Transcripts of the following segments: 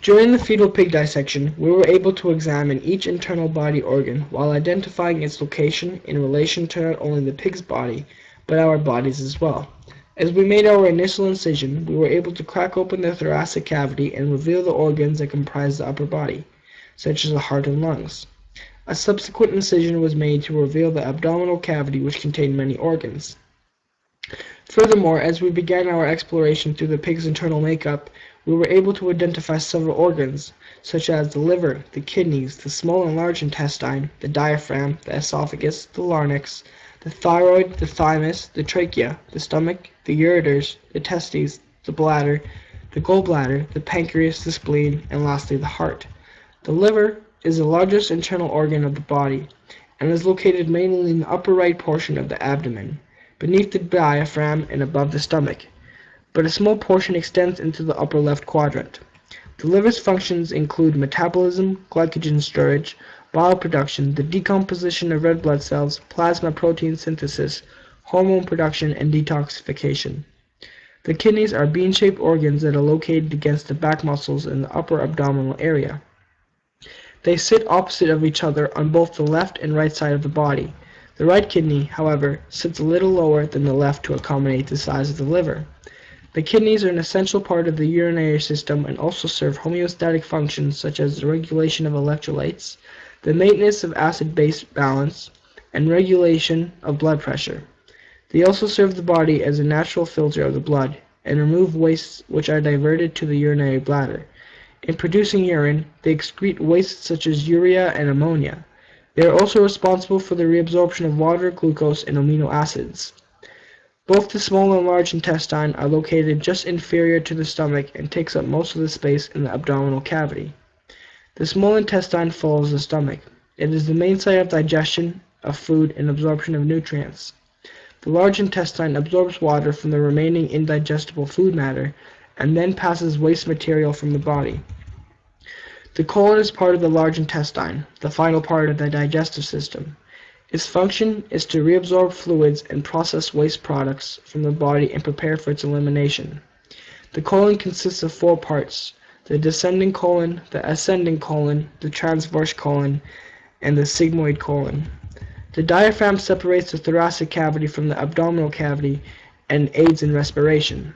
During the fetal pig dissection, we were able to examine each internal body organ while identifying its location in relation to not only the pig's body, but our bodies as well. As we made our initial incision, we were able to crack open the thoracic cavity and reveal the organs that comprise the upper body, such as the heart and lungs. A subsequent incision was made to reveal the abdominal cavity, which contained many organs. Furthermore, as we began our exploration through the pig's internal makeup, we were able to identify several organs, such as the liver, the kidneys, the small and large intestine, the diaphragm, the esophagus, the larynx, the thyroid, the thymus, the trachea, the stomach, the ureters, the testes, the bladder, the gallbladder, the pancreas, the spleen, and lastly the heart. The liver is the largest internal organ of the body and is located mainly in the upper right portion of the abdomen, beneath the diaphragm and above the stomach, but a small portion extends into the upper left quadrant. The liver's functions include metabolism, glycogen storage, bile production, the decomposition of red blood cells, plasma protein synthesis, hormone production, and detoxification. The kidneys are bean-shaped organs that are located against the back muscles in the upper abdominal area. They sit opposite of each other on both the left and right side of the body. The right kidney, however, sits a little lower than the left to accommodate the size of the liver. The kidneys are an essential part of the urinary system and also serve homeostatic functions such as the regulation of electrolytes, the maintenance of acid-base balance, and regulation of blood pressure. They also serve the body as a natural filter of the blood and remove wastes which are diverted to the urinary bladder. In producing urine, they excrete wastes such as urea and ammonia. They are also responsible for the reabsorption of water, glucose, and amino acids. Both the small and large intestine are located just inferior to the stomach and takes up most of the space in the abdominal cavity. The small intestine follows the stomach. It is the main site of digestion of food and absorption of nutrients. The large intestine absorbs water from the remaining indigestible food matter and then passes waste material from the body. The colon is part of the large intestine, the final part of the digestive system. Its function is to reabsorb fluids and process waste products from the body and prepare for its elimination. The colon consists of four parts: the descending colon, the ascending colon, the transverse colon, and the sigmoid colon. The diaphragm separates the thoracic cavity from the abdominal cavity and aids in respiration.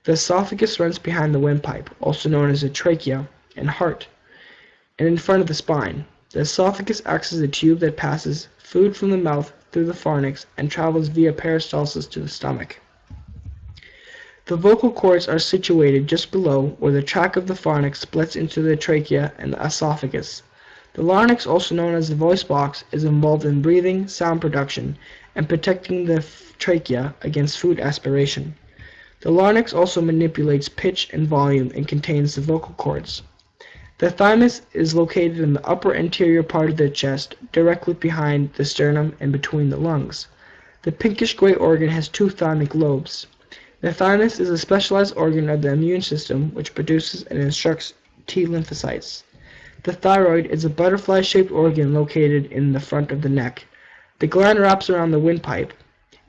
The esophagus runs behind the windpipe, also known as the trachea, and heart, and in front of the spine. The esophagus acts as a tube that passes food from the mouth through the pharynx and travels via peristalsis to the stomach. The vocal cords are situated just below where the track of the pharynx splits into the trachea and the esophagus. The larynx, also known as the voice box, is involved in breathing, sound production, and protecting the trachea against food aspiration. The larynx also manipulates pitch and volume and contains the vocal cords. The thymus is located in the upper anterior part of the chest, directly behind the sternum and between the lungs. The pinkish-gray organ has two thymic lobes. The thymus is a specialized organ of the immune system which produces and instructs T lymphocytes. The thyroid is a butterfly-shaped organ located in the front of the neck. The gland wraps around the windpipe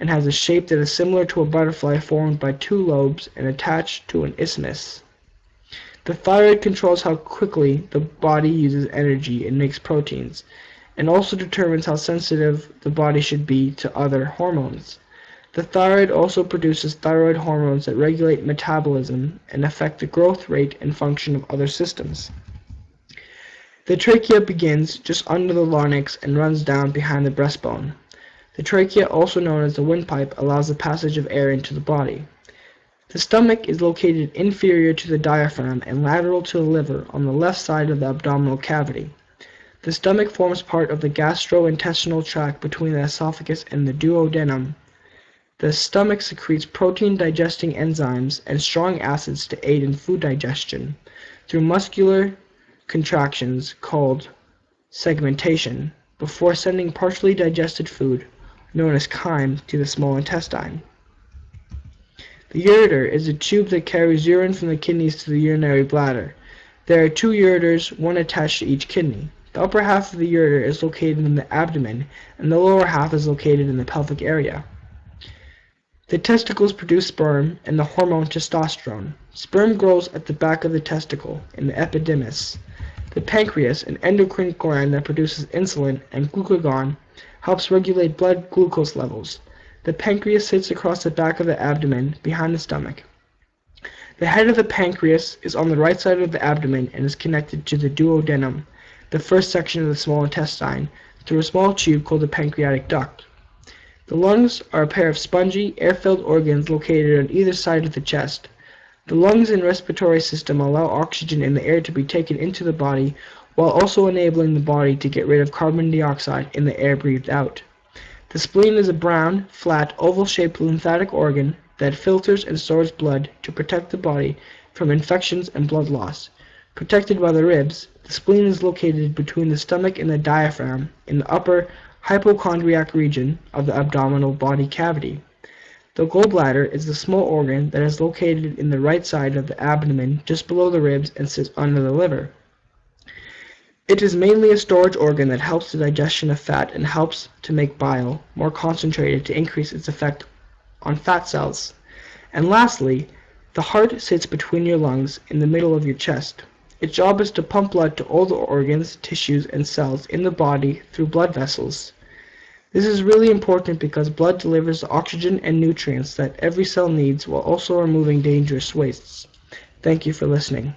and has a shape that is similar to a butterfly formed by two lobes and attached to an isthmus. The thyroid controls how quickly the body uses energy and makes proteins, and also determines how sensitive the body should be to other hormones. The thyroid also produces thyroid hormones that regulate metabolism and affect the growth rate and function of other systems. The trachea begins just under the larynx and runs down behind the breastbone. The trachea, also known as the windpipe, allows the passage of air into the body. The stomach is located inferior to the diaphragm and lateral to the liver on the left side of the abdominal cavity. The stomach forms part of the gastrointestinal tract between the esophagus and the duodenum. The stomach secretes protein-digesting enzymes and strong acids to aid in food digestion through muscular contractions called segmentation before sending partially digested food, known as chyme, to the small intestine. The ureter is a tube that carries urine from the kidneys to the urinary bladder. There are two ureters, one attached to each kidney. The upper half of the ureter is located in the abdomen, and the lower half is located in the pelvic area. The testicles produce sperm and the hormone testosterone. Sperm grows at the back of the testicle, in the epididymis. The pancreas, an endocrine gland that produces insulin and glucagon, helps regulate blood glucose levels. The pancreas sits across the back of the abdomen, behind the stomach. The head of the pancreas is on the right side of the abdomen and is connected to the duodenum, the first section of the small intestine, through a small tube called the pancreatic duct. The lungs are a pair of spongy, air-filled organs located on either side of the chest. The lungs and respiratory system allow oxygen in the air to be taken into the body, while also enabling the body to get rid of carbon dioxide in the air breathed out. The spleen is a brown, flat, oval-shaped lymphatic organ that filters and stores blood to protect the body from infections and blood loss. Protected by the ribs, the spleen is located between the stomach and the diaphragm in the upper hypochondriac region of the abdominal body cavity. The gallbladder is the small organ that is located in the right side of the abdomen just below the ribs and sits under the liver. It is mainly a storage organ that helps the digestion of fat and helps to make bile more concentrated to increase its effect on fat cells. And lastly, the heart sits between your lungs in the middle of your chest. Its job is to pump blood to all the organs, tissues, and cells in the body through blood vessels. This is really important because blood delivers the oxygen and nutrients that every cell needs while also removing dangerous wastes. Thank you for listening.